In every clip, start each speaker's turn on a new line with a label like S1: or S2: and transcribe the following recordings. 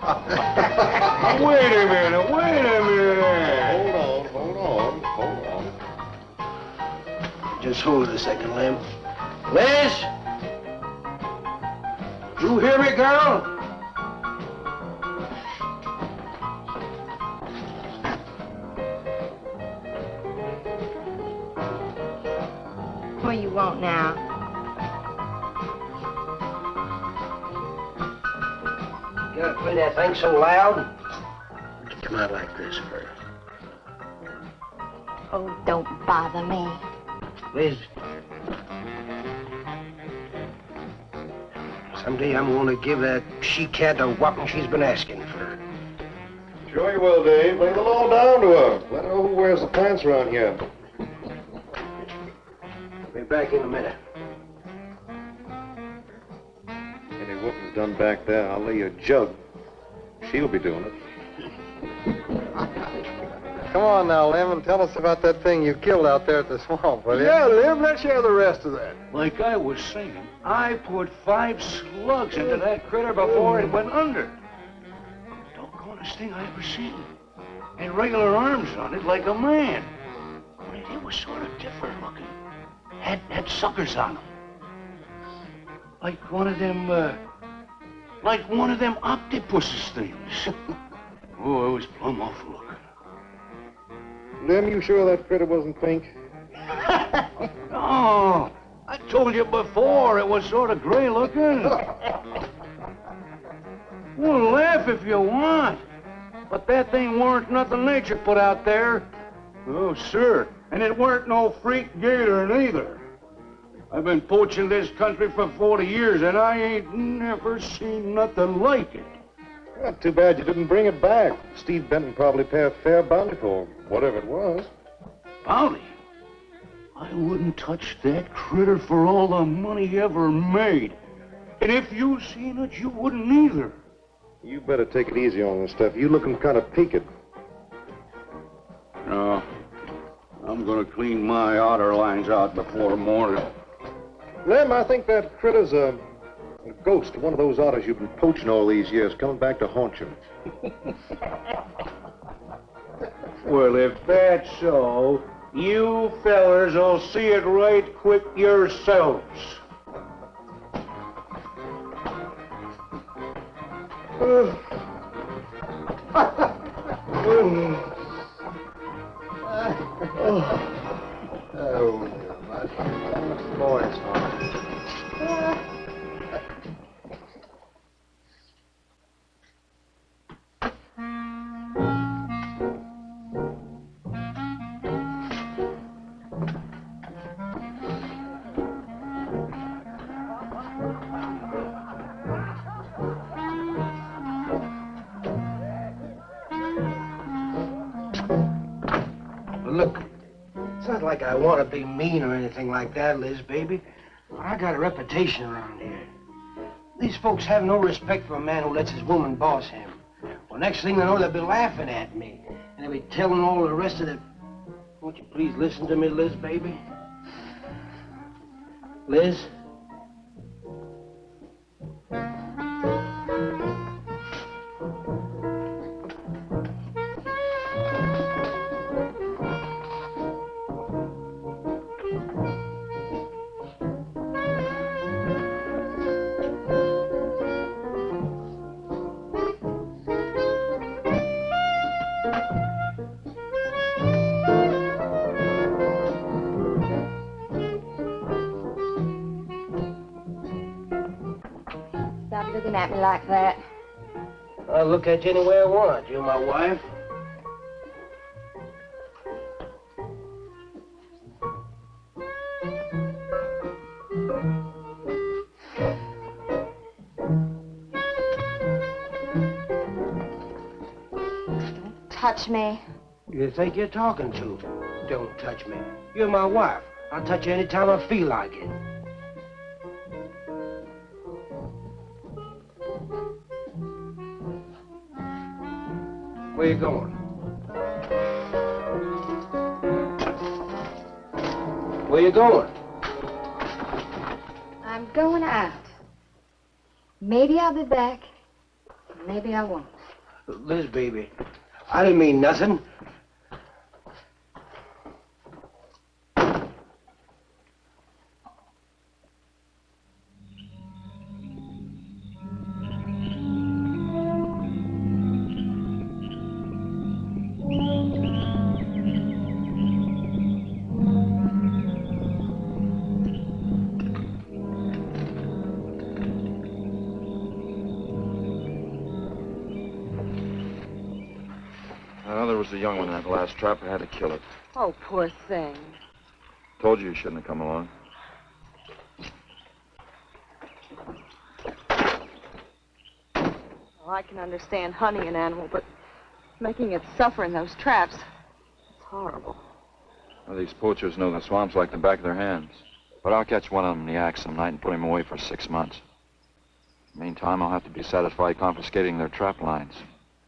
S1: Wait a minute, wait a minute.
S2: Hold on.
S3: Just hold it a second, Lem. Liz? You hear me, girl?
S4: What do you want now?
S3: You gotta play that thing so loud. Come out like this first.
S4: Oh, don't bother me.
S3: Liz. Someday I'm gonna give that she-cat a whopping she's been asking for.
S2: Sure you will, Dave. Lay the law down to her. Let her know who wears the pants around here.
S3: Be back in a minute.
S2: Any whooping's done back there, I'll lay you a jug. She'll be doing it. Come on now, Lem, and tell us about that thing you killed out there at the swamp, will you?
S1: Yeah, Lem, let's hear the rest of that. Like I was saying, I put 5 slugs into that critter before it went under. Doggonest thing I ever seen. And regular arms on it like a man. Only they was sort of different looking. Had suckers on them. Like one of them octopuses things. Oh, it was plumb awful looking.
S2: Lem, you sure that critter wasn't pink?
S1: Oh, I told you before it was sort of gray looking. Well, laugh if you want. But that thing weren't nothing nature put out there. Oh, sir. And it weren't no freak gator neither. I've been poaching this country for 40 years, and I ain't never seen nothing like it.
S2: Well, too bad you didn't bring it back. Steve Benton probably pay a fair bounty for whatever it was.
S1: Bounty? I wouldn't touch that critter for all the money he ever made. And if you seen it, you wouldn't either.
S2: You better take it easy on this stuff. You looking kind of peaked.
S1: No. I'm gonna clean my otter lines out before morning.
S2: Lem, I think that critter's a ghost, one of those otters you've been poaching all these years, coming back to haunt you.
S1: Well, if that's so, you fellers will see it right quick yourselves.
S3: Look, it's not like I want to be mean or anything like that, Liz, baby. But I got a reputation around here. These folks have no respect for a man who lets his woman boss him. Well, next thing they know, they'll be laughing at me. And they'll be telling all the rest of the... Won't you please listen to me, Liz, baby? Liz?
S4: Stop looking at me like that.
S3: I'll look at you any way I want. You're my wife.
S4: Don't touch me.
S3: You think you're talking to? Don't touch me. You're my wife. I'll touch you any time I feel like it. Where you going? Where you going?
S4: I'm going out. Maybe I'll be back. Maybe I won't.
S3: Liz, baby, I didn't mean nothing.
S5: There was a young one in that last trap. I had to kill it.
S6: Oh, poor thing.
S5: Told you shouldn't have come along.
S6: Well, I can understand hunting an animal, but making it suffer in those traps, it's horrible.
S5: Well, these poachers know the swamps like the back of their hands. But I'll catch one of them in the axe some night and put him away for 6 months. Meantime, I'll have to be satisfied confiscating their trap lines.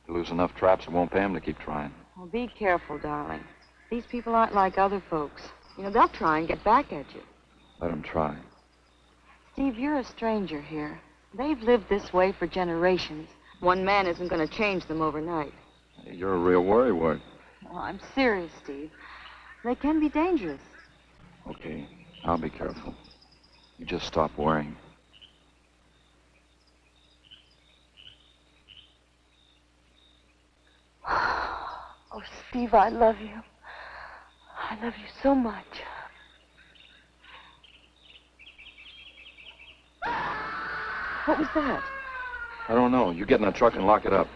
S5: If they lose enough traps, it won't pay them to keep trying.
S6: Well, be careful, darling. These people aren't like other folks. You know, they'll try and get back at you.
S5: Let them try.
S6: Steve, you're a stranger here. They've lived this way for generations. One man isn't going to change them overnight.
S5: Hey, you're a real worrywart.
S6: Well, I'm serious, Steve. They can be dangerous.
S5: Okay, I'll be careful. You just stop worrying.
S6: Oh, Steve, I love you. I love you so much. What was that?
S5: I don't know. You get in the truck and lock it up.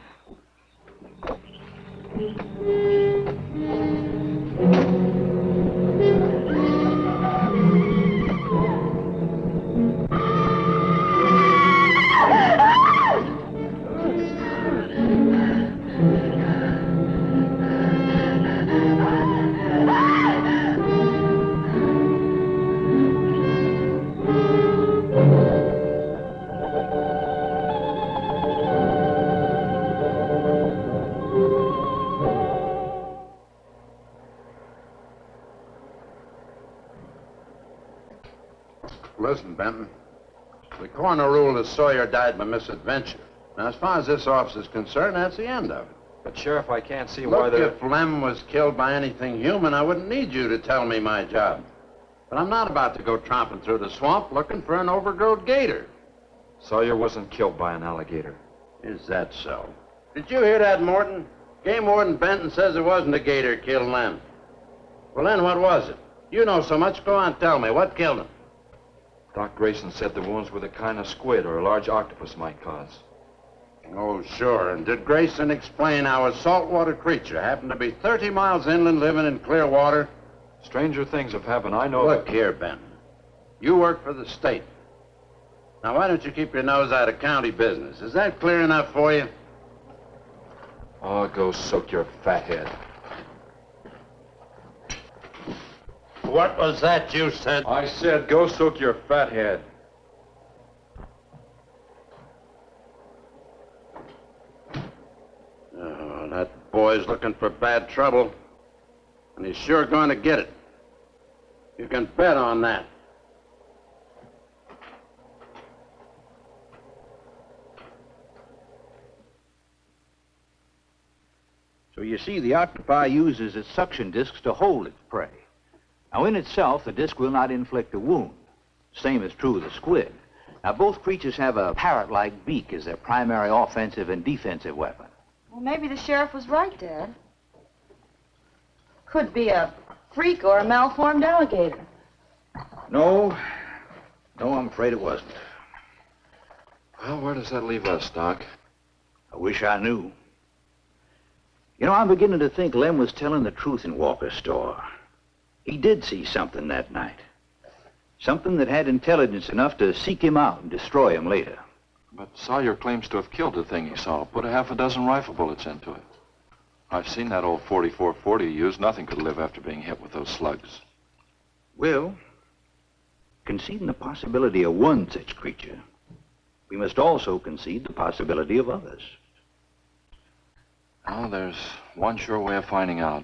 S7: Listen, Benton. The coroner ruled that Sawyer died by misadventure. Now, as far as this officer's concerned, that's the end of it.
S5: But, Sheriff, I can't see why
S7: Look, if Lem was killed by anything human, I wouldn't need you to tell me my job. But I'm not about to go tromping through the swamp looking for an overgrown gator.
S5: Sawyer wasn't killed by an alligator.
S7: Is that so? Did you hear that, Morton? Game Warden Benton says it wasn't a gator killed Lem. Well, then what was it? You know so much. Go on, tell me. What killed him?
S5: Doc Grayson said the wounds were the kind of squid or a large octopus might cause.
S7: Oh, sure. And did Grayson explain how a saltwater creature happened to be 30 miles inland living in clear water?
S5: Stranger things have happened. I know.
S7: Look here, Benton. You work for the state. Now, why don't you keep your nose out of county business? Is that clear enough for you?
S5: Oh, go soak your fat head.
S7: What was that you said?
S5: I said go soak your fat head.
S7: Oh, that boy's looking for bad trouble. And he's sure going to get it. You can bet on that.
S8: So you see, the octopi uses its suction discs to hold its prey. Now, in itself, the disc will not inflict a wound. Same is true of the squid. Now, both creatures have a parrot-like beak as their primary offensive and defensive weapon.
S6: Well, maybe the sheriff was right, Dad. Could be a freak or a malformed alligator.
S8: No, I'm afraid it wasn't.
S5: Well, where does that leave us, Doc?
S8: I wish I knew. You know, I'm beginning to think Lem was telling the truth in Walker's store. He did see something that night. Something that had intelligence enough to seek him out and destroy him later.
S5: But Sawyer claims to have killed the thing he saw. Put a half a dozen rifle bullets into it. I've seen that old 44-40 used. Nothing could live after being hit with those slugs.
S8: Well, conceding the possibility of one such creature, we must also concede the possibility of others.
S5: Well, there's one sure way of finding out.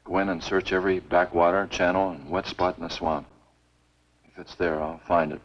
S5: Go in and search every backwater, channel, and wet spot in the swamp. If it's there, I'll find it.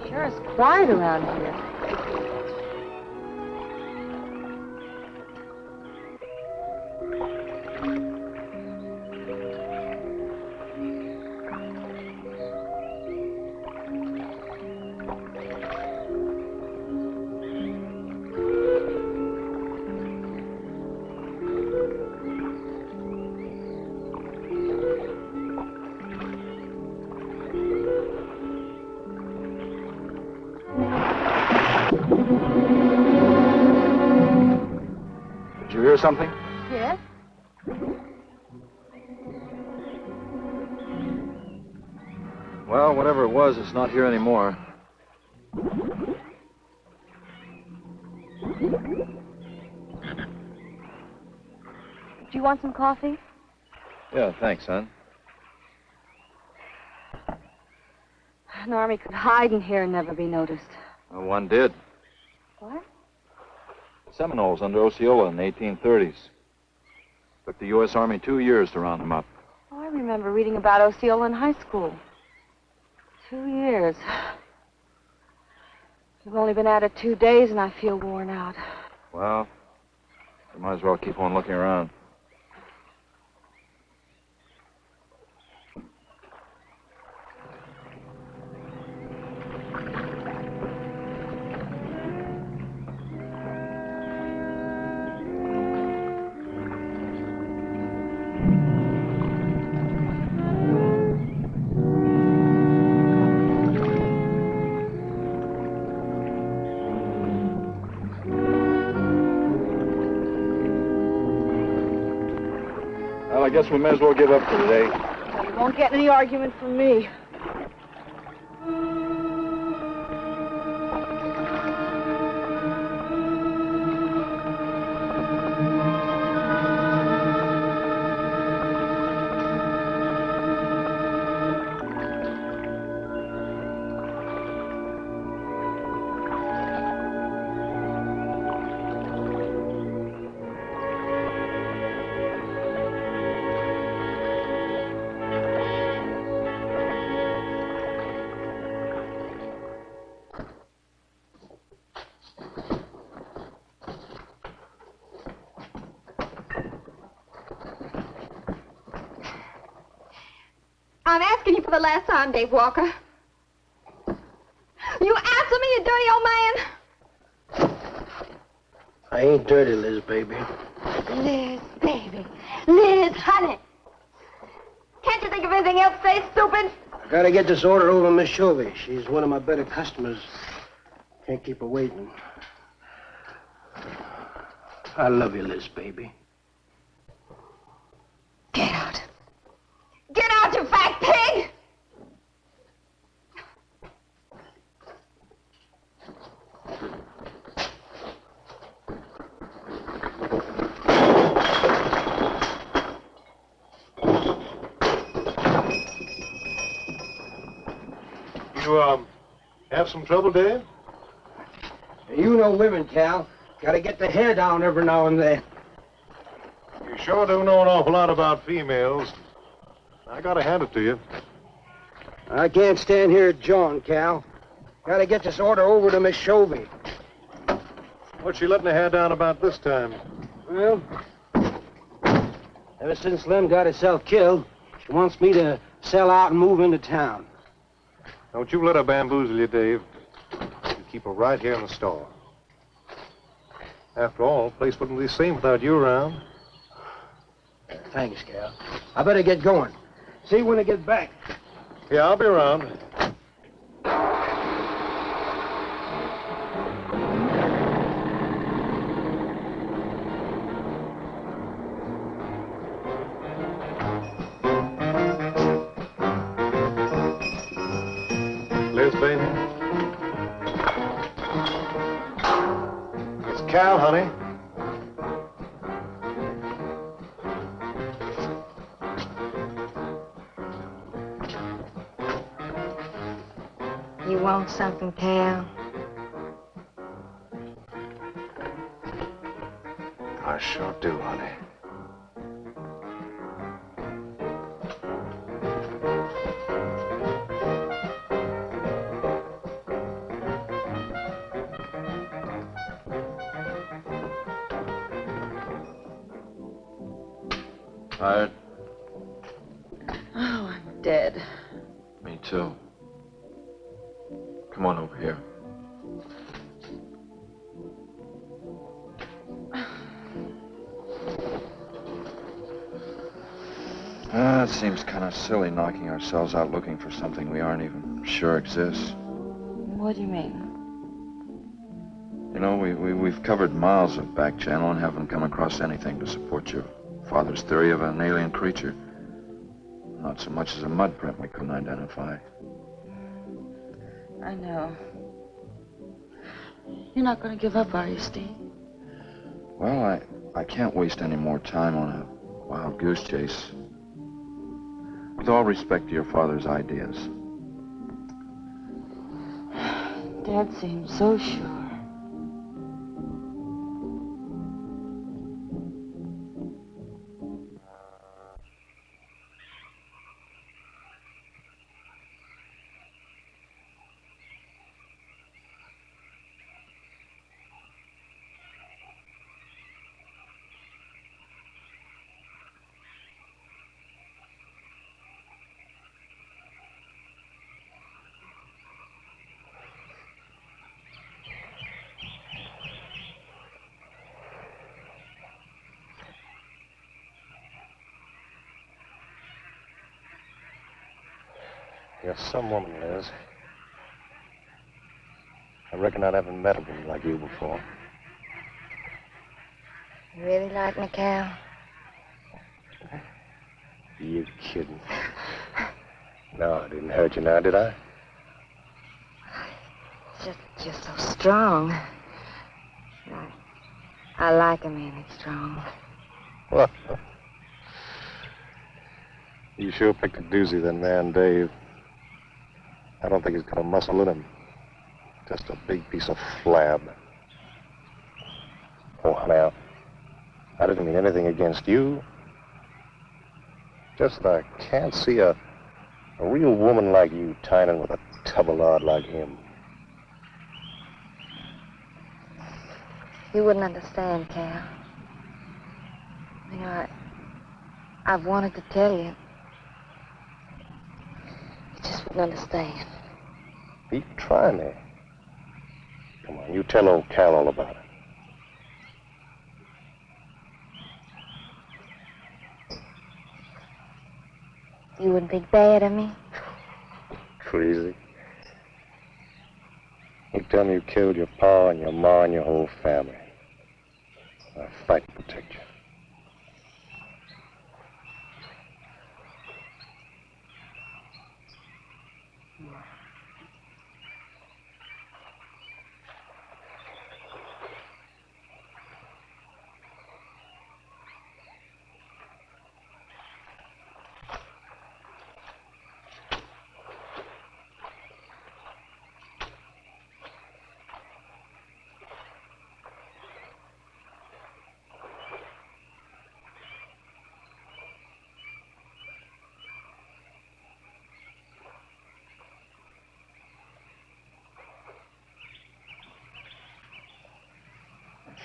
S6: Sure is quiet around here.
S5: Did you hear something?
S6: Yes?
S5: Well, whatever it was, it's not here anymore.
S6: Do you want some coffee?
S5: Yeah, thanks, son.
S6: An army could hide in here and never be noticed.
S5: Well, one did.
S6: What?
S5: The Seminoles under Osceola in the 1830s. Took the U.S. Army 2 years to round them up.
S6: Oh, I remember reading about Osceola in high school. 2 years. We've only been at it 2 days, and I feel worn out.
S5: Well, you might as well keep on looking around. Well, I guess we may as well give up for today.
S6: You won't get any argument from me.
S4: I'm asking you for the last time, Dave Walker. You answer me, you dirty old man.
S3: I ain't dirty, Liz, baby.
S4: Liz, baby. Liz, honey. Can't you think of anything else to say, stupid?
S3: I gotta get this order over to Miss Shovey. She's one of my better customers. Can't keep her waiting. I love you, Liz, baby.
S4: Get out. Get out, you fat pig!
S2: You, have some trouble, Dave?
S3: You know women, Cal. Gotta get the hair down every now and then.
S2: You sure do know an awful lot about females. I gotta hand it to you.
S3: I can't stand here at John, Cal. Gotta get this order over to Miss Shovey.
S2: What's she letting her hair down about this time?
S3: Well, ever since Lem got herself killed, she wants me to sell out and move into town.
S2: Don't you let her bamboozle you, Dave. You keep her right here in the store. After all, the place wouldn't be the same without you around.
S3: Thanks, Cal. I better get going. See you when I get back.
S2: Yeah, I'll be around. Liz, baby. It's Cal, honey.
S4: You want something, Cal?
S2: I sure do, honey.
S5: Tired?
S6: Oh, I'm dead.
S5: Me too. Come on over here. It seems kind of silly knocking ourselves out looking for something we aren't even sure exists.
S6: What do you mean?
S5: You know, we've covered miles of back channel and haven't come across anything to support your father's theory of an alien creature. Not so much as a mud print we couldn't identify.
S6: I know. You're not going to give up, are you, Steve?
S5: Well, I can't waste any more time on a wild goose chase. With all respect to your father's ideas.
S6: Dad seems so sure.
S2: You're some woman, Liz. I reckon I haven't met a woman like you before.
S4: You really like me, Cal?
S2: You kidding? No, I didn't hurt you now, did I?
S4: You're so strong. I like a man that's strong.
S2: Well, you sure picked a doozy, then, man, Dave. I don't think he's got a muscle in him. Just a big piece of flab. Oh, honey, I didn't mean anything against you. Just that I can't see a real woman like you tying in with a tubbalard like him.
S4: You wouldn't understand, Cal. You know, I've wanted to tell you. You just wouldn't understand.
S2: You try me. Come on, you tell old Cal all about it.
S4: You wouldn't think bad of me?
S2: Crazy. You tell me you killed your pa and your ma and your whole family. I'll fight to protect you.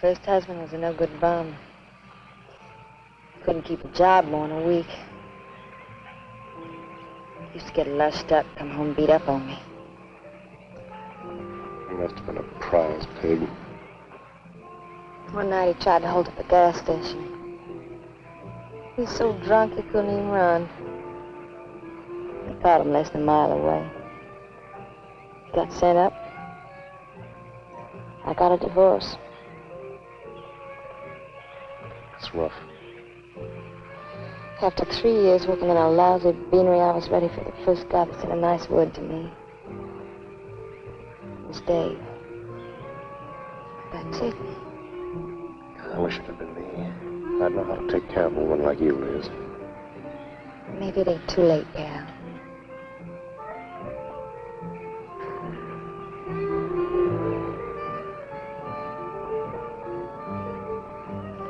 S4: First husband was a no-good bum. Couldn't keep a job more than a week. Used to get lushed up, come home beat up on me.
S2: He must have been a prize pig.
S4: One night he tried to hold up a gas station. He was so drunk he couldn't even run. They caught him less than a mile away. He got sent up. I got a divorce.
S2: It's rough.
S4: After 3 years working in a lousy beanery, I was ready for the first guy that said a nice word to me. It was Dave. That's it.
S2: I wish it had been me. I'd know how to take care of a woman like you, Liz.
S4: Maybe it ain't too late, Cal.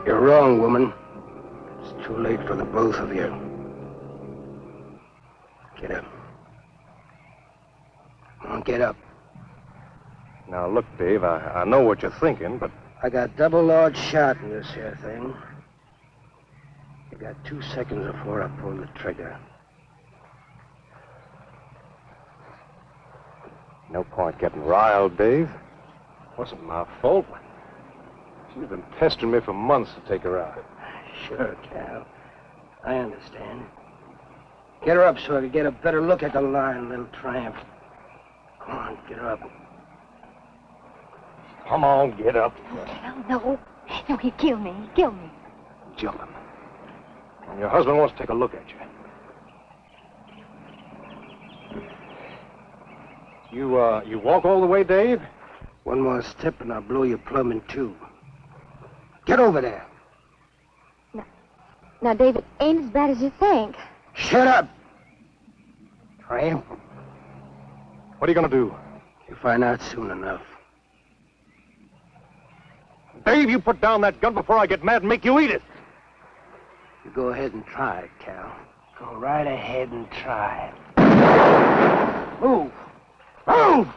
S3: You're wrong, woman. It's too late for the both of you. Get up. Come on, get up.
S2: Now, look, Dave, I know what you're thinking, but...
S3: I got double large shot in this here thing. If got 2 seconds before I pull the trigger.
S2: No point getting riled, Dave. Wasn't my fault. She's been pestering me for months to take her out.
S3: Sure, Cal. I understand. Get her up so I can get a better look at the lying little tramp. Come on, get her up.
S2: Come on, get up.
S4: Cal, no. No, he'd kill me. He'd kill me.
S2: Jumping. And your husband wants to take a look at you. You walk all the way, Dave?
S3: One more step and I'll blow your plumb in two. Get over there.
S4: Now, David, ain't as bad as you think.
S3: Shut up! Tramp.
S2: What are you gonna do?
S3: You'll find out soon enough.
S2: Dave, you put down that gun before I get mad and make you eat it.
S3: You go ahead and try it, Cal. Go right ahead and try it. Move! Move!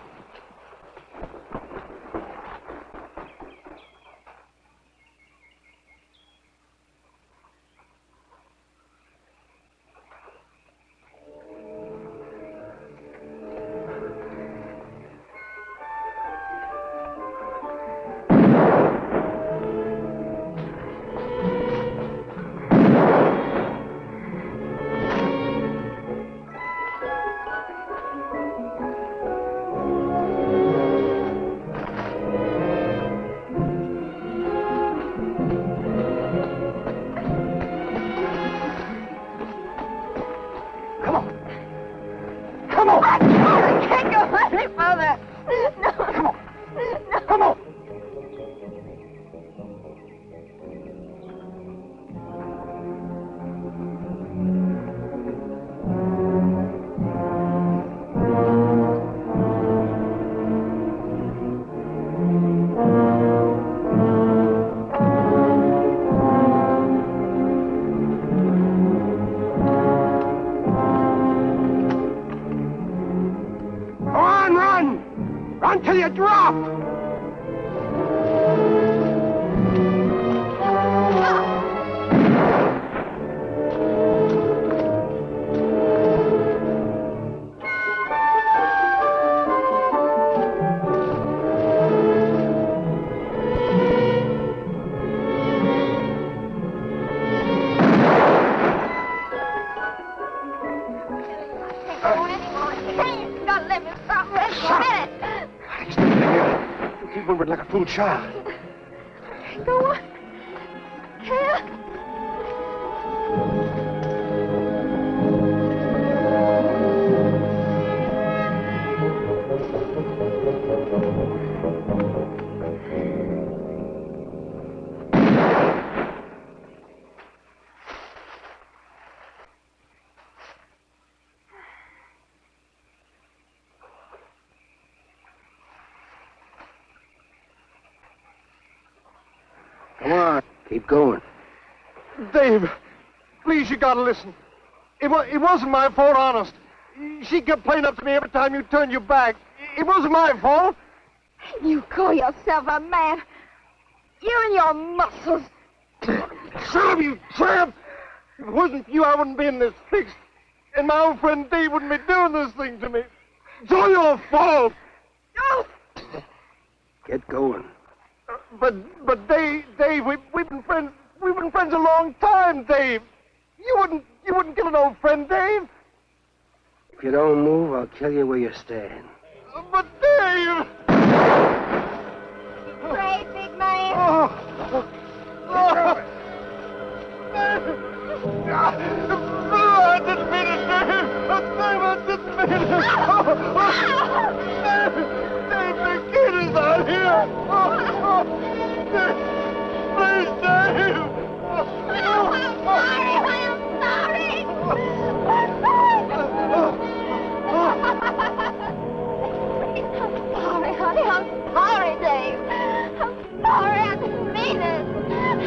S3: Until you drop! Like a fool child.
S4: Go on. Cal.
S3: Come on, keep going.
S2: Dave, please, you gotta listen. It wasn't my fault, honest. She kept playing up to me every time you turned your back. It wasn't my fault.
S4: You call yourself a man. You and your muscles.
S2: Shut up, you tramp! If it wasn't for you, I wouldn't be in this fix. And my old friend Dave wouldn't be doing this thing to me. It's all your fault.
S4: Oh.
S3: Get going.
S2: But Dave, we've been friends. We've been friends a long time, Dave. You wouldn't kill an old friend, Dave.
S3: If you don't move, I'll kill you where you stand.
S2: But Dave!
S4: Great big man.
S2: I didn't mean it, Dave. Dave, I didn't mean it. Dave, the kid is out here. Dave, please, Dave.
S4: I'm sorry. I'm sorry, Dave. I'm sorry. I didn't mean it. I'm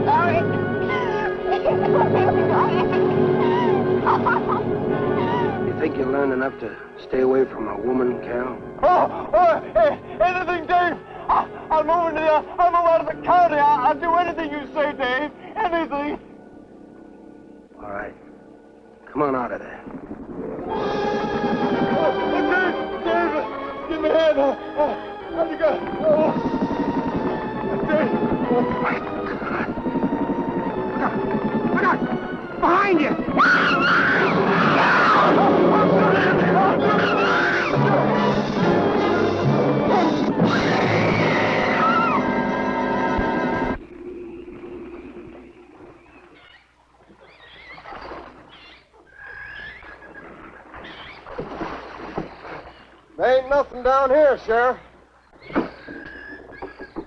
S4: sorry.
S3: You think you learned enough to stay away from a woman, Cal?
S2: Anything, Dave. I'll move out of the county. I'll do anything you say, Dave. Anything.
S3: All right. Come on out of there.
S2: Dave, give me a hand. How'd you go? Dave.
S3: Oh, my God. Look out! Behind you!
S2: There ain't nothing down here, Sheriff.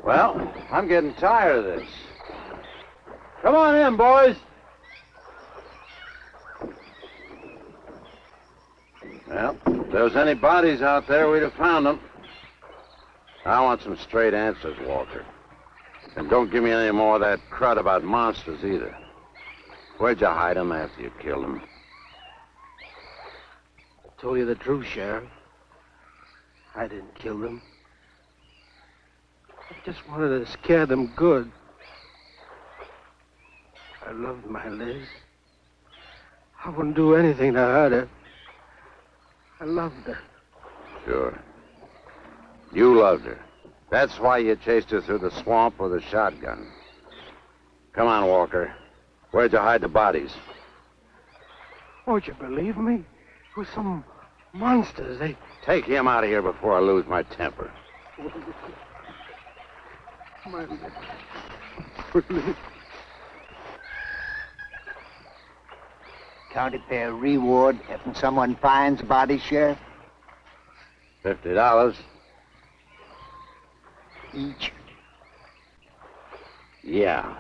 S7: Well, I'm getting tired of this. Come on in, boys. Well, if there was any bodies out there, we'd have found them. I want some straight answers, Walker. And don't give me any more of that crud about monsters either. Where'd you hide them after you killed them?
S3: I told you the truth, Sheriff. I didn't kill them. I just wanted to scare them good. I loved my Liz. I wouldn't do anything to hurt her. I loved her.
S7: Sure. You loved her. That's why you chased her through the swamp with a shotgun. Come on, Walker. Where'd you hide the bodies?
S3: Won't you believe me? It was some monsters. They...
S7: Take him out of here before I lose my temper.
S3: My Liz.
S9: County pay a reward if someone finds a body, Sheriff?
S7: $50.
S9: Each.
S7: Yeah.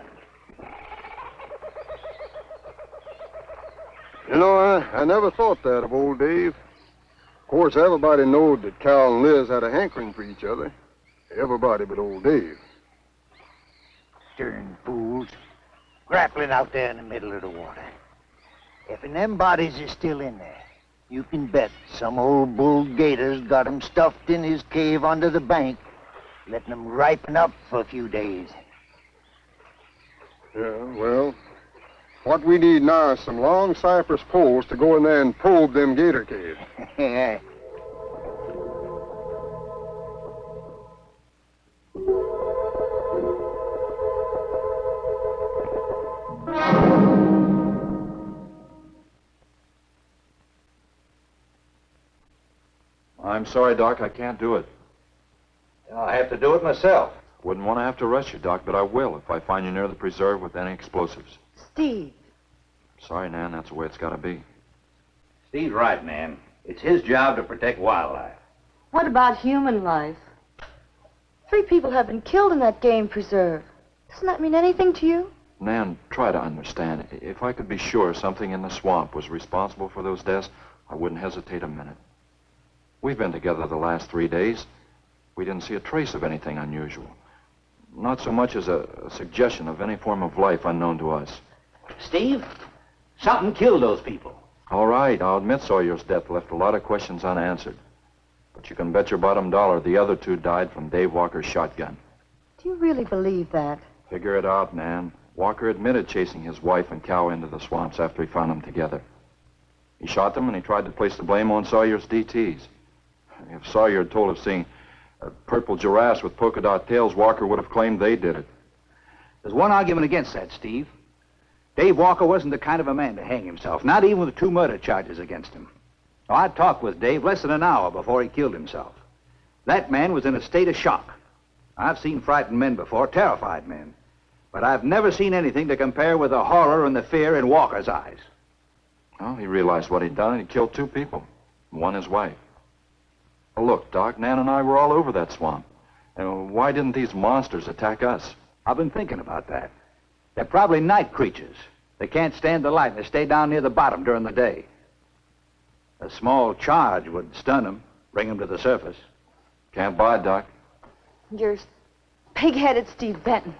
S2: You know, I never thought that of old Dave. Of course, everybody knowed that Cal and Liz had a hankering for each other. Everybody but old Dave.
S9: Darn fools. Grappling out there in the middle of the water. If them bodies is still in there, you can bet some old bull gator's got 'em stuffed in his cave under the bank, letting 'em ripen up for a few days.
S2: Yeah, well, what we need now is some long cypress poles to go in there and probe them gator caves.
S9: Yeah.
S5: I'm sorry, Doc, I can't do it.
S8: I'll have to do it myself.
S5: Wouldn't want to have to arrest you, Doc, but I will if I find you near the preserve with any explosives.
S6: Steve,
S5: Sorry, Nan, that's the way it's got to be.
S8: Steve's right, ma'am. It's his job to protect wildlife.
S6: what about human life? 3 people have been killed in that game preserve. Doesn't that mean anything to you?
S5: Nan, try to understand. If I could be sure something in the swamp was responsible for those deaths, I wouldn't hesitate a minute. We've been together the last 3 days. We didn't see a trace of anything unusual. Not so much as a suggestion of any form of life unknown to us.
S8: Steve, something killed those people.
S5: All right, I'll admit Sawyer's death left a lot of questions unanswered. But you can bet your bottom dollar the other 2 died from Dave Walker's shotgun.
S6: Do you really believe that?
S5: Figure it out, Nan. Walker admitted chasing his wife and cow into the swamps after he found them together. He shot them and he tried to place the blame on Sawyer's DTs. If Sawyer had told of seeing purple giraffes with polka dot tails, Walker would have claimed they did it.
S8: There's one argument against that, Steve. Dave Walker wasn't the kind of a man to hang himself, not even with 2 murder charges against him. Oh, I talked with Dave less than an hour before he killed himself. That man was in a state of shock. I've seen frightened men before, terrified men. But I've never seen anything to compare with the horror and the fear in Walker's eyes.
S5: Well, he realized what he'd done and he killed 2 people, one his wife. Well, look, Doc, Nan and I were all over that swamp. And why didn't these monsters attack us?
S8: I've been thinking about that. They're probably night creatures. They can't stand the light and they stay down near the bottom during the day. A small charge would stun them, bring them to the surface.
S5: Can't buy it, Doc.
S6: You're pig-headed, Steve Benton.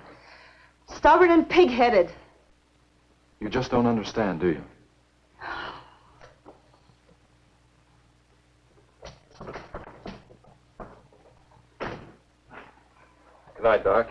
S6: Stubborn and pig-headed.
S5: You just don't understand, do you?
S2: Good night, Doc.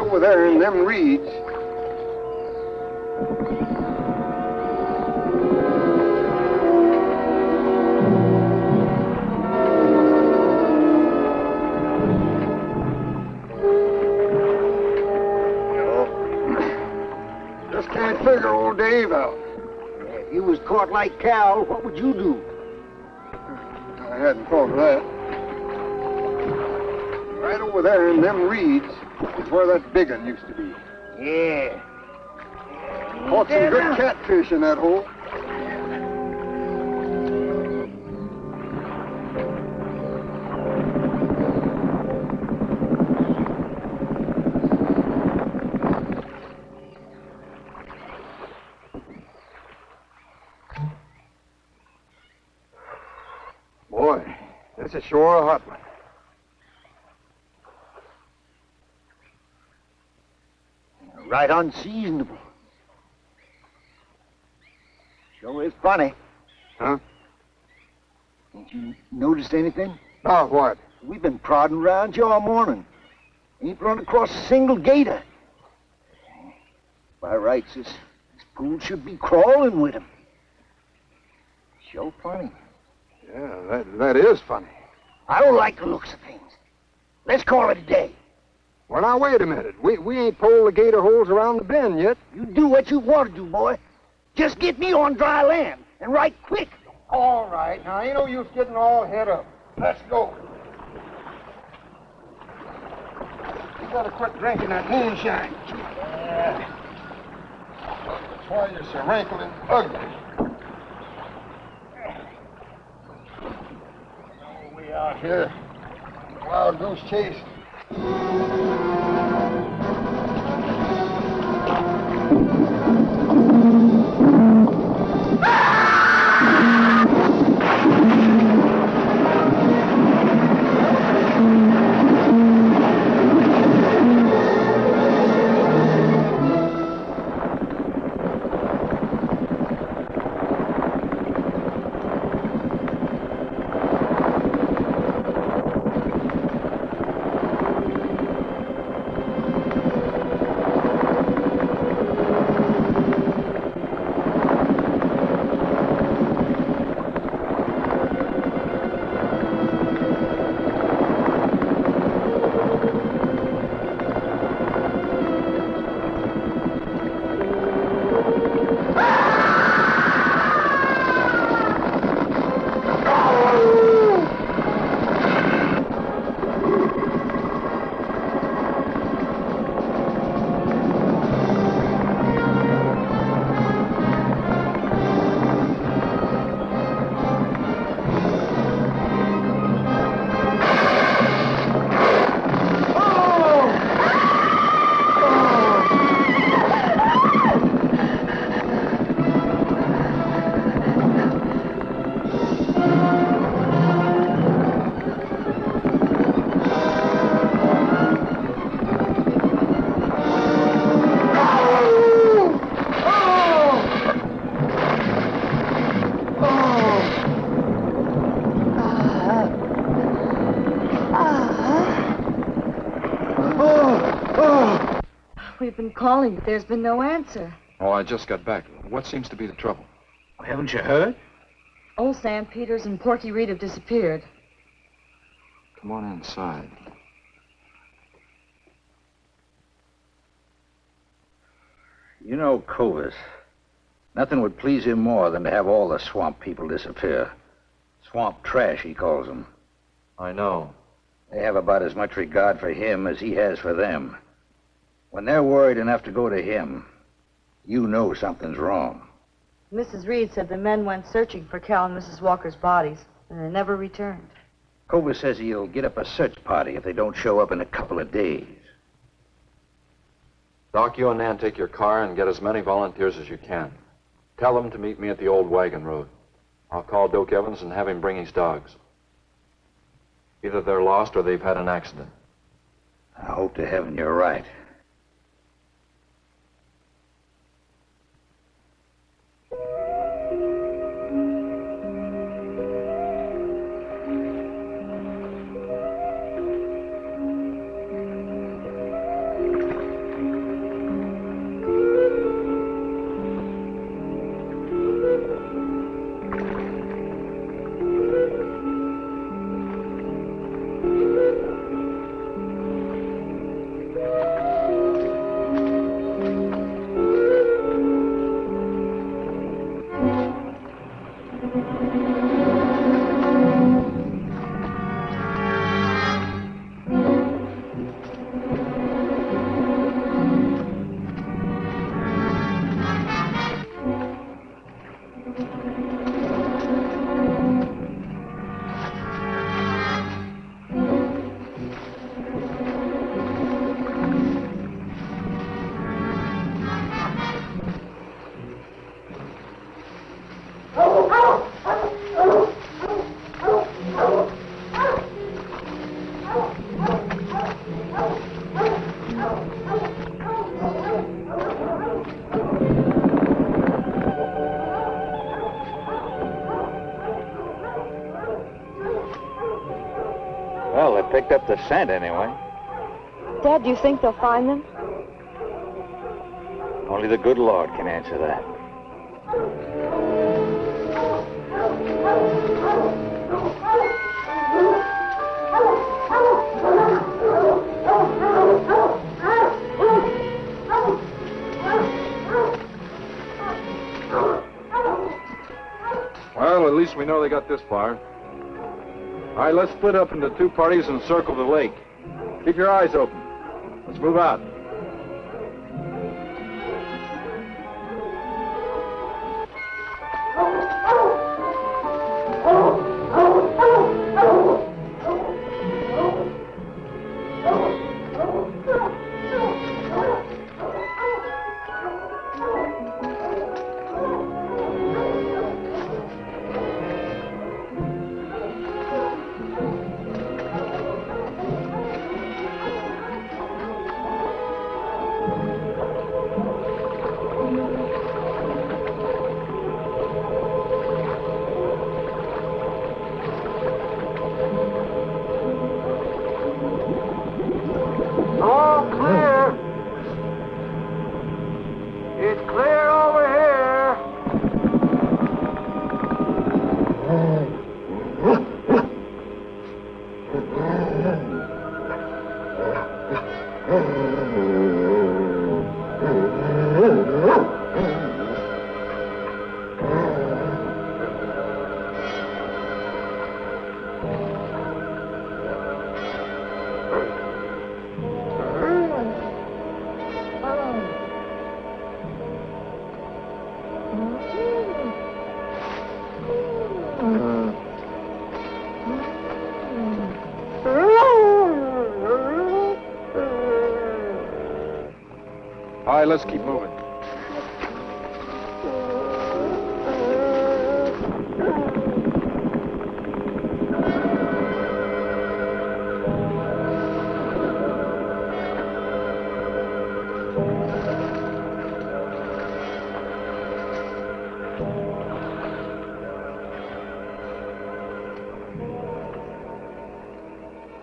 S2: Over there in them reeds. Just can't figure old Dave out.
S9: If you was caught like Cal, what would you do?
S2: I hadn't thought of that. Right over there in them reeds is where that big one used to be.
S9: Yeah.
S2: Caught some good catfish in that hole. Boy, this is sure a hot one.
S9: Right unseasonable. Sure is funny.
S2: Huh?
S9: Ain't you noticed anything?
S2: Oh, what?
S9: We've been prodding around you all morning. Ain't run across a single gator. By rights, this pool should be crawling with 'em. Sure funny.
S2: Yeah, that is funny.
S9: I don't like the looks of things. Let's call it a day.
S2: Well, now, wait a minute. We ain't pulled the gator holes around the bend yet.
S9: You do what you want to do, boy. Just get me on dry land, and right quick.
S2: All right. Now, ain't no use getting all head up. Let's go. You better quit drinking that moonshine. That's why you're so wrinkling ugly. Oh, we out here. Wild goose chase.
S6: We've been calling, but there's been no answer.
S5: Oh, I just got back. What seems to be the trouble?
S8: Haven't you heard?
S6: Old Sam Peters and Porky Reed have disappeared.
S5: Come on inside.
S8: You know Clovis. Nothing would please him more than to have all the swamp people disappear. Swamp trash, he calls them.
S5: I know.
S8: They have about as much regard for him as he has for them. When they're worried enough to go to him, you know something's wrong.
S6: Mrs. Reed said the men went searching for Cal and Mrs. Walker's bodies, and they never returned.
S8: Cobra says he'll get up a search party if they don't show up in a couple of days.
S5: Doc, you and Nan take your car and get as many volunteers as you can. Tell them to meet me at the old wagon road. I'll call Doak Evans and have him bring his dogs. Either they're lost or they've had an accident.
S8: I hope to heaven you're right.
S10: Well, they picked up the scent anyway.
S6: Dad, do you think they'll find them?
S10: Only the good Lord can answer that.
S5: Well, at least we know they got this far. All right, let's split up into two parties and circle the lake. Keep your eyes open. Let's move out. All right, let's keep moving.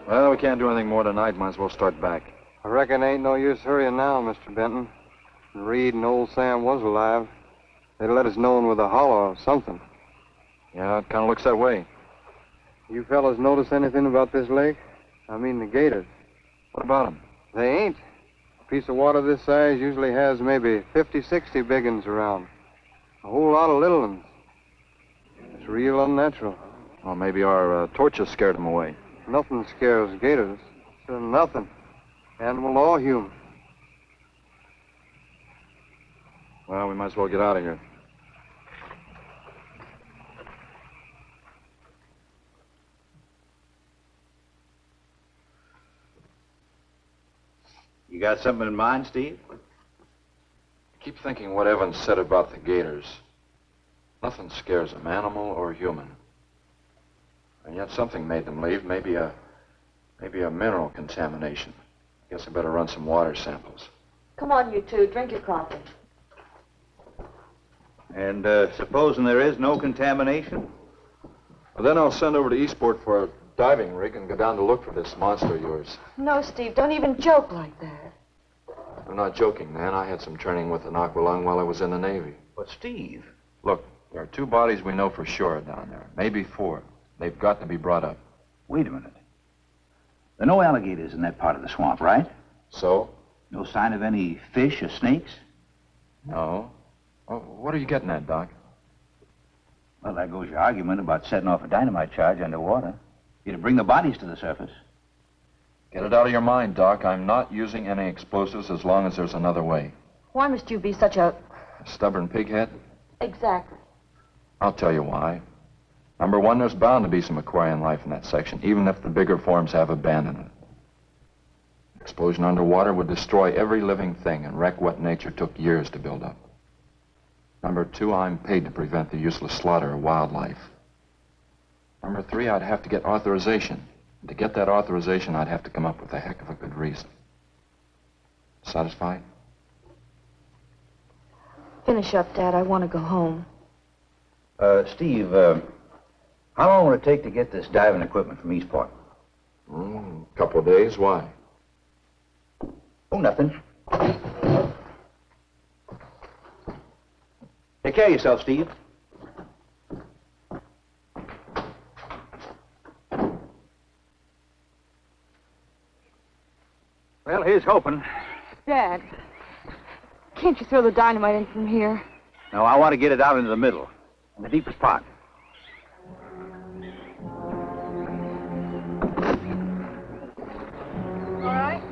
S5: Well, we can't do anything more tonight. Might as well start back.
S2: I reckon ain't no use hurrying now, Mr. Benton. If Reed and old Sam was alive, they'd let us know with a holler or something.
S5: Yeah, it kind of looks that way.
S2: You fellas notice anything about this lake? I mean the gators.
S5: What about them?
S2: They ain't. A piece of water this size usually has maybe 50, 60 big uns around. A whole lot of little ones. It's real unnatural.
S5: Well, maybe our torches scared them away.
S2: Nothing scares gators. Nothing. Animal or human.
S5: Well, we might as well get out of here.
S8: You got something in mind, Steve?
S5: I keep thinking what Evans said about the gators. Nothing scares them, animal or human. And yet something made them leave, maybe a mineral contamination. Guess I better run some water samples.
S6: Come on, you two. Drink your coffee.
S8: And supposing there is no contamination?
S5: Well, then I'll send over to Eastport for a diving rig and go down to look for this monster of yours.
S6: No, Steve, don't even joke like that.
S5: I'm not joking, man. I had some training with an aqualung while I was in the Navy.
S8: But, Steve...
S5: Look, there are 2 bodies we know for sure down there. Maybe 4. They've got to be brought up.
S8: Wait a minute. There are no alligators in that part of the swamp, right?
S5: So?
S8: No sign of any fish or snakes?
S5: No. Oh, what are you getting at, Doc?
S8: Well, there goes your argument about setting off a dynamite charge underwater. You'd bring the bodies to the surface.
S5: Get it out of your mind, Doc. I'm not using any explosives as long as there's another way.
S6: Why must you be such a...
S5: A stubborn pighead?
S6: Exactly.
S5: I'll tell you why. Number 1, there's bound to be some aquarian life in that section, even if the bigger forms have abandoned it. Explosion underwater would destroy every living thing and wreck what nature took years to build up. Number 2, I'm paid to prevent the useless slaughter of wildlife. Number 3, I'd have to get authorization. And to get that authorization, I'd have to come up with a heck of a good reason. Satisfied?
S6: Finish up, Dad. I want to go home.
S8: Steve, how long will it take to get this diving equipment from Eastport?
S5: A couple of days. Why?
S8: Oh, nothing. Take care of yourself, Steve. Well, here's hoping.
S6: Dad, can't you throw the dynamite in from here?
S8: No, I want to get it out into the middle, in the deepest part.
S6: All right.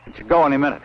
S8: It should go any minute.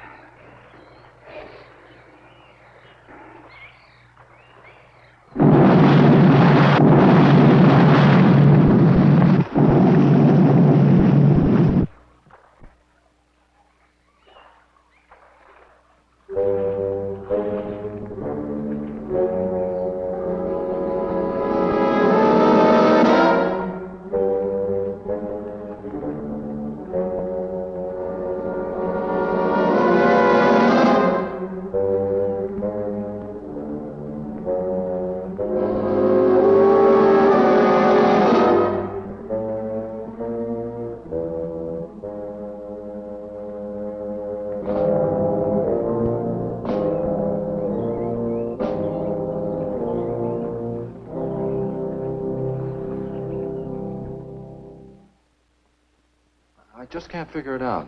S5: I just can't figure it out.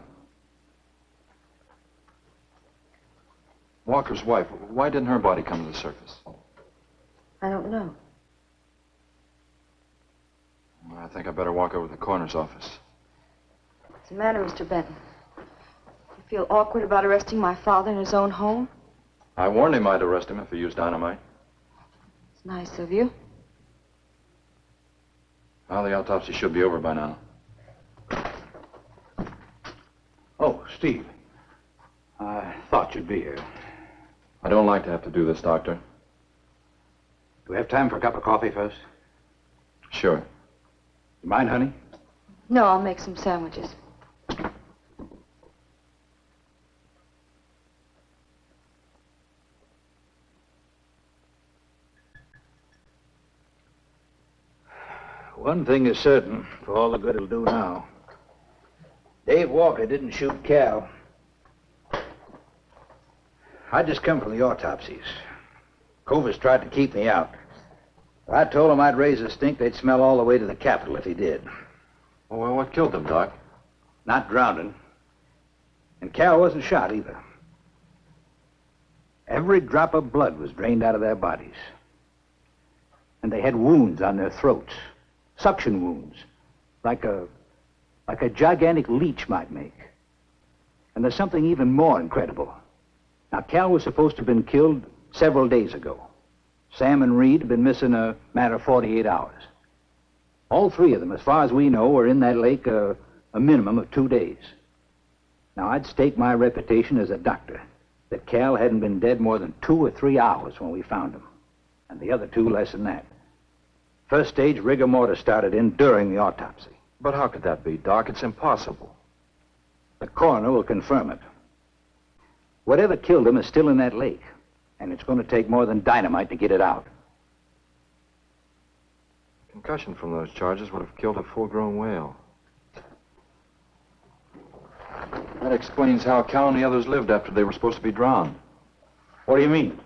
S5: Walker's wife, why didn't her body come to the surface?
S6: I don't know.
S5: I think I better walk over to the coroner's office.
S6: What's the matter, Mr. Benton? You feel awkward about arresting my father in his own home?
S5: I warned him I'd arrest him if he used dynamite.
S6: It's nice of you.
S5: Well, the autopsy should be over by now.
S8: Oh, Steve. I thought you'd be here.
S5: I don't like to have to do this, Doctor.
S8: Do we have time for a cup of coffee first?
S5: Sure.
S8: You mind, honey?
S6: No, I'll make some sandwiches.
S8: One thing is certain, for all the good it'll do now. Dave Walker didn't shoot Cal. I just come from the autopsies. Covers tried to keep me out. I told him I'd raise a stink they'd smell all the way to the Capitol if he did.
S5: Well, what killed them, Doc?
S8: Not drowning. And Cal wasn't shot either. Every drop of blood was drained out of their bodies. And they had wounds on their throats. Suction wounds. Like a gigantic leech might make. And there's something even more incredible. Now, Cal was supposed to have been killed several days ago. Sam and Reed have been missing a matter of 48 hours. All three of them, as far as we know, were in that lake a minimum of 2 days. Now, I'd stake my reputation as a doctor that Cal hadn't been dead more than 2 or 3 hours when we found him, and the other two less than that. First stage rigor mortis started in during the autopsy.
S5: But how could that be, Doc? It's impossible.
S8: The coroner will confirm it. Whatever killed him is still in that lake, and it's going to take more than dynamite to get it out.
S5: Concussion from those charges would have killed a full-grown whale. That explains how Cal and the others lived after they were supposed to be drowned.
S8: What do you mean?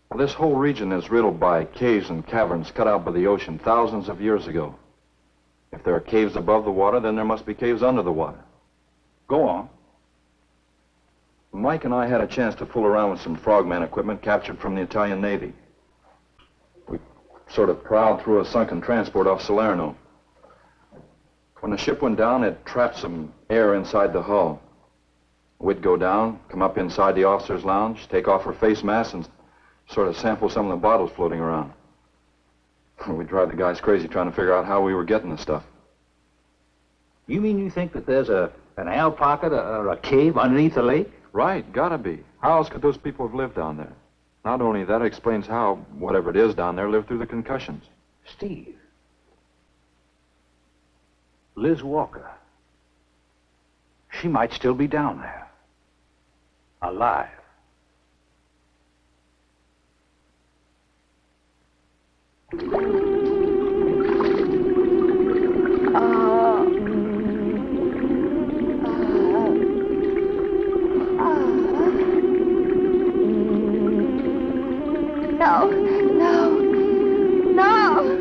S5: Well, this whole region is riddled by caves and caverns cut out by the ocean thousands of years ago. If there are caves above the water, then there must be caves under the water.
S8: Go on.
S5: Mike and I had a chance to fool around with some frogman equipment captured from the Italian Navy. We sort of prowled through a sunken transport off Salerno. When the ship went down, it trapped some air inside the hull. We'd go down, come up inside the officer's lounge, take off her face mask, and sort of sample some of the bottles floating around. We drive the guys crazy trying to figure out how we were getting the stuff.
S8: You mean you think that there's an ale pocket or a cave underneath the lake?
S5: Right, gotta be. How else could those people have lived down there? Not only that, it explains how, whatever it is down there, lived through the concussions.
S8: Steve. Liz Walker. She might still be down there. Alive.
S6: No, no, no!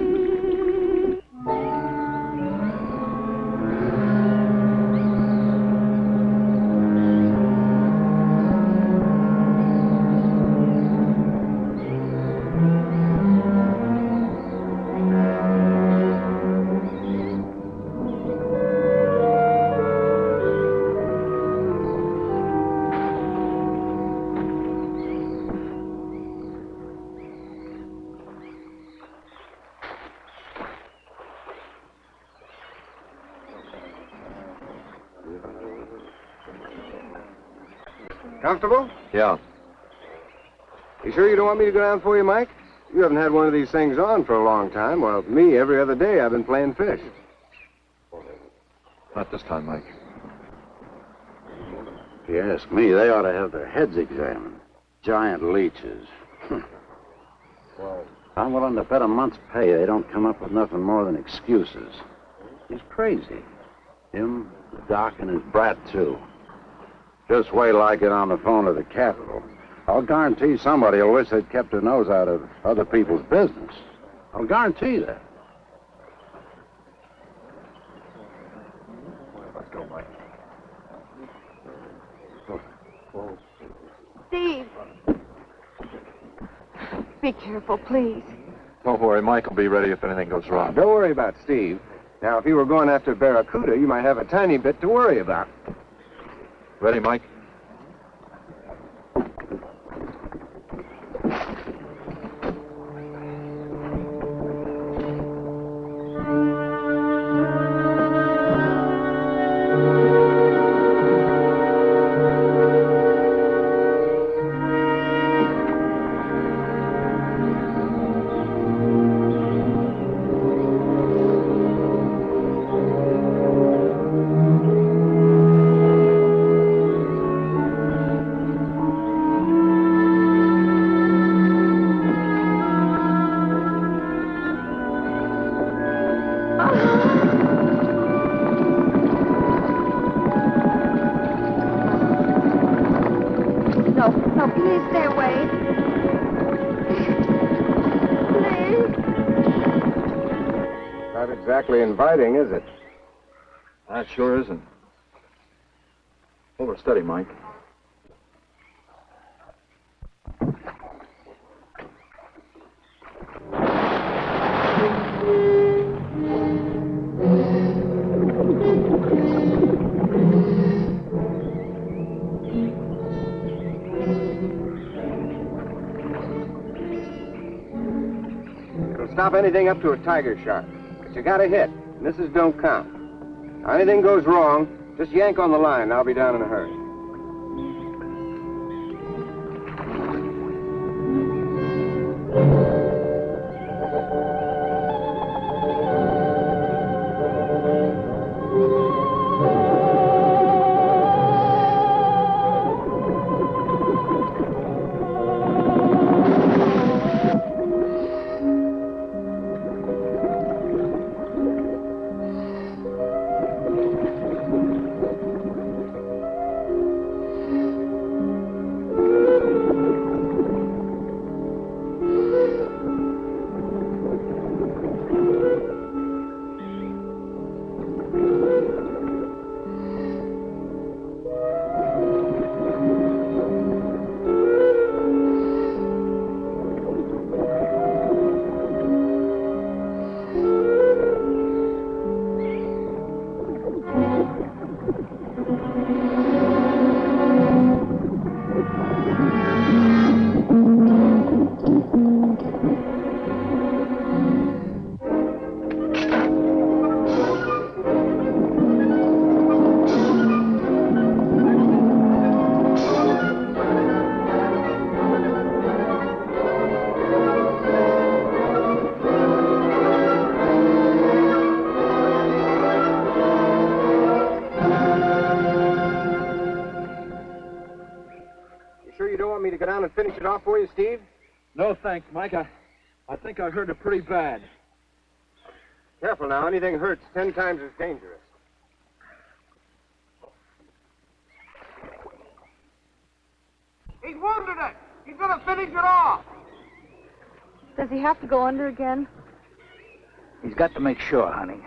S2: Comfortable?
S5: Yeah.
S2: You sure you don't want me to go down for you, Mike? You haven't had one of these things on for a long time. Well, me, every other day I've been playing fish.
S5: Not this time, Mike.
S7: If you ask me, they ought to have their heads examined. Giant leeches. I'm willing to bet a month's pay they don't come up with nothing more than excuses. He's crazy. Him, the doc, and his brat, too. Just wait till I get on the phone to the Capitol. I'll guarantee somebody will wish they'd kept their nose out of other people's business. I'll guarantee that.
S5: Let's go, Mike.
S6: Steve! Be careful, please.
S5: Don't worry, Mike will be ready if anything goes wrong.
S2: Don't worry about Steve. Now, if you were going after Barracuda, you might have a tiny bit to worry about.
S5: Ready, Mike?
S6: Oh, please stay away. Please.
S2: Not exactly inviting, is it?
S5: That sure isn't. Hold her steady, Mike.
S2: It'll stop anything up to a tiger shot. But you got to hit. Misses don't count. Now, anything goes wrong, just yank on the line. I'll be down in a hurry. And finish it off for you, Steve?
S1: No, thanks, Mike. I think I hurt it pretty bad.
S2: Careful now. Anything hurts 10 times as dangerous. He's wounded it. He's going to finish it off.
S6: Does he have to go under again?
S8: He's got to make sure, honey.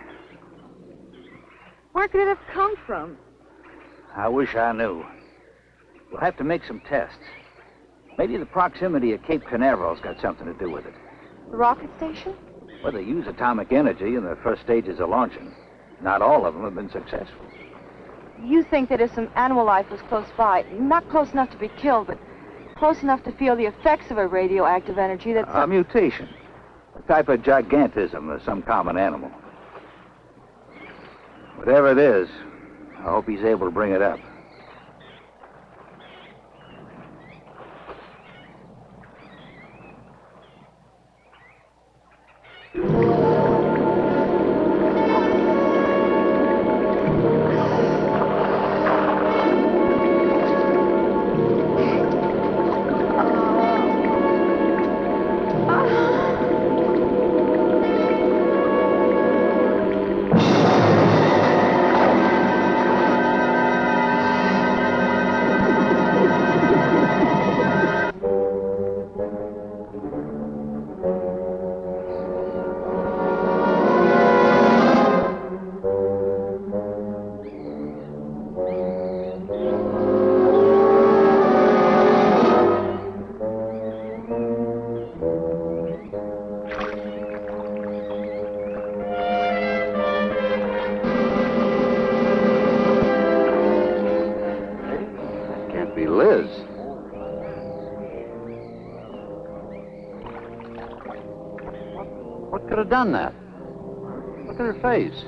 S6: Where could it have come from?
S8: I wish I knew. We'll have to make some tests. Maybe the proximity of Cape Canaveral's got something to do with it.
S6: The rocket station?
S8: Well, they use atomic energy in the first stages of launching. Not all of them have been successful.
S6: You think that if some animal life was close by, not close enough to be killed, but close enough to feel the effects of a radioactive energy, that's...
S8: A mutation. A type of gigantism of some common animal. Whatever it is, I hope he's able to bring it up.
S7: What could have done that? Look at her face.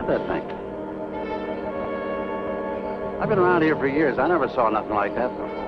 S7: at that thing. I've been around here for years. I never saw nothing like that before.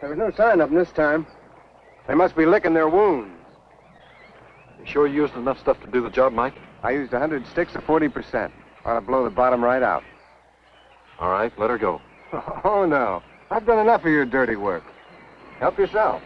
S2: There was no sign of them this time. They must be licking their wounds.
S5: You sure you used enough stuff to do the job, Mike?
S2: I used 100 sticks of 40%. Ought to blow the bottom right out.
S5: All right, let her go.
S2: Oh, no. I've done enough of your dirty work. Help yourself.